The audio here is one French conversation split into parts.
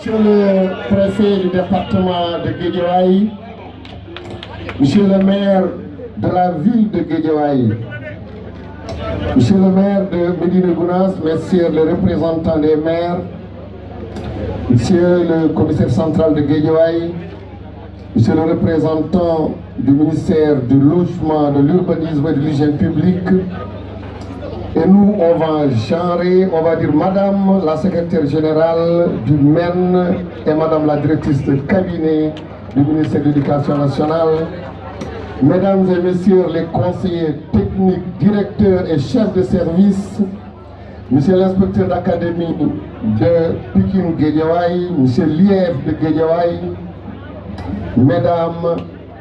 Monsieur le préfet du département de Guédiawaye, Monsieur le maire de la ville de Guédiawaye, Monsieur le maire de Médina Gounass, Messieurs les représentants des maires, Monsieur le commissaire central de Guédiawaye, Monsieur le représentant du ministère du Logement, de l'Urbanisme et de l'Hygiène publique, et nous, on va genrer, on va dire Madame la secrétaire générale du MEN et Madame la directrice de cabinet du ministère de l'Éducation nationale, Mesdames et Messieurs les conseillers techniques, directeurs et chefs de service, Monsieur l'inspecteur d'académie de Pikine Guédiawaye, Monsieur l'IEF de Guédiawaye, Mesdames,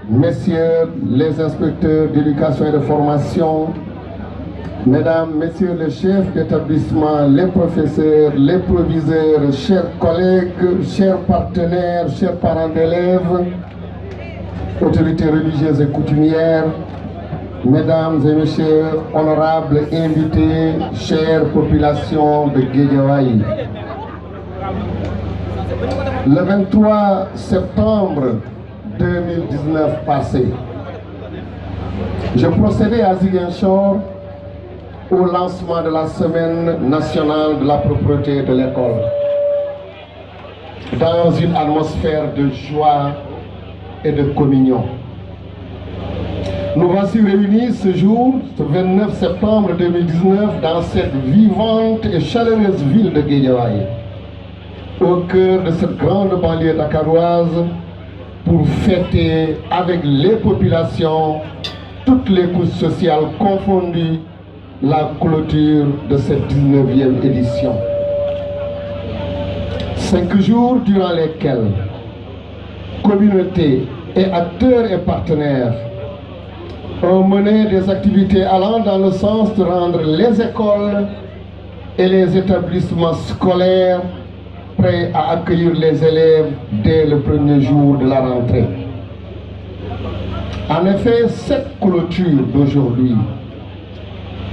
Messieurs les inspecteurs d'éducation et de formation, Mesdames, Messieurs les chefs d'établissement, les professeurs, les proviseurs, chers collègues, chers partenaires, chers parents d'élèves, autorités religieuses et coutumières, Mesdames et Messieurs, honorables invités, chère population de Guédiawaye. Le 23 septembre 2019 passé, je procédais à Ziguinchor au lancement de la Semaine nationale de la propreté de l'école. Dans une atmosphère de joie et de communion. Nous voici réunis ce jour, ce 29 septembre 2019, dans cette vivante et chaleureuse ville de Guédiawaye, au cœur de cette grande banlieue dakaroise, pour fêter avec les populations, toutes les couches sociales confondues, la clôture de cette 19e édition. 5 jours durant lesquels communautés et acteurs et partenaires ont mené des activités allant dans le sens de rendre les écoles et les établissements scolaires prêts à accueillir les élèves dès le premier jour de la rentrée. En effet, cette clôture d'aujourd'hui,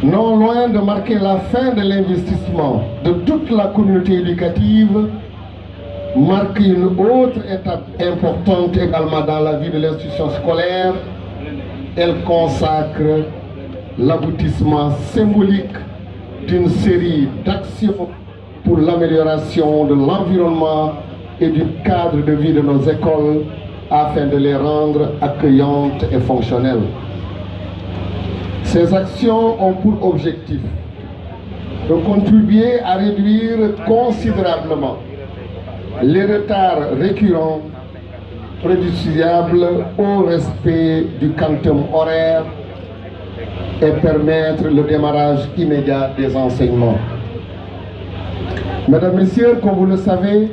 non loin de marquer la fin de l'investissement de toute la communauté éducative, marque une autre étape importante également dans la vie de l'institution scolaire. Elle consacre l'aboutissement symbolique d'une série d'actions pour l'amélioration de l'environnement et du cadre de vie de nos écoles afin de les rendre accueillantes et fonctionnelles. Ces actions ont pour objectif de contribuer à réduire considérablement les retards récurrents préjudiciables au respect du quantum horaire et permettre le démarrage immédiat des enseignements. Mesdames, Messieurs, comme vous le savez,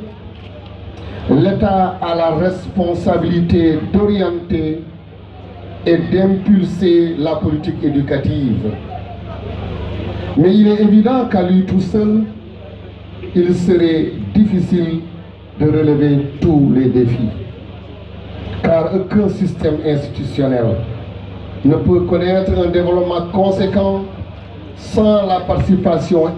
l'État a la responsabilité d'orienter et d'impulser la politique éducative. Mais il est évident qu'à lui tout seul, il serait difficile de relever tous les défis. Car aucun système institutionnel ne peut connaître un développement conséquent sans la participation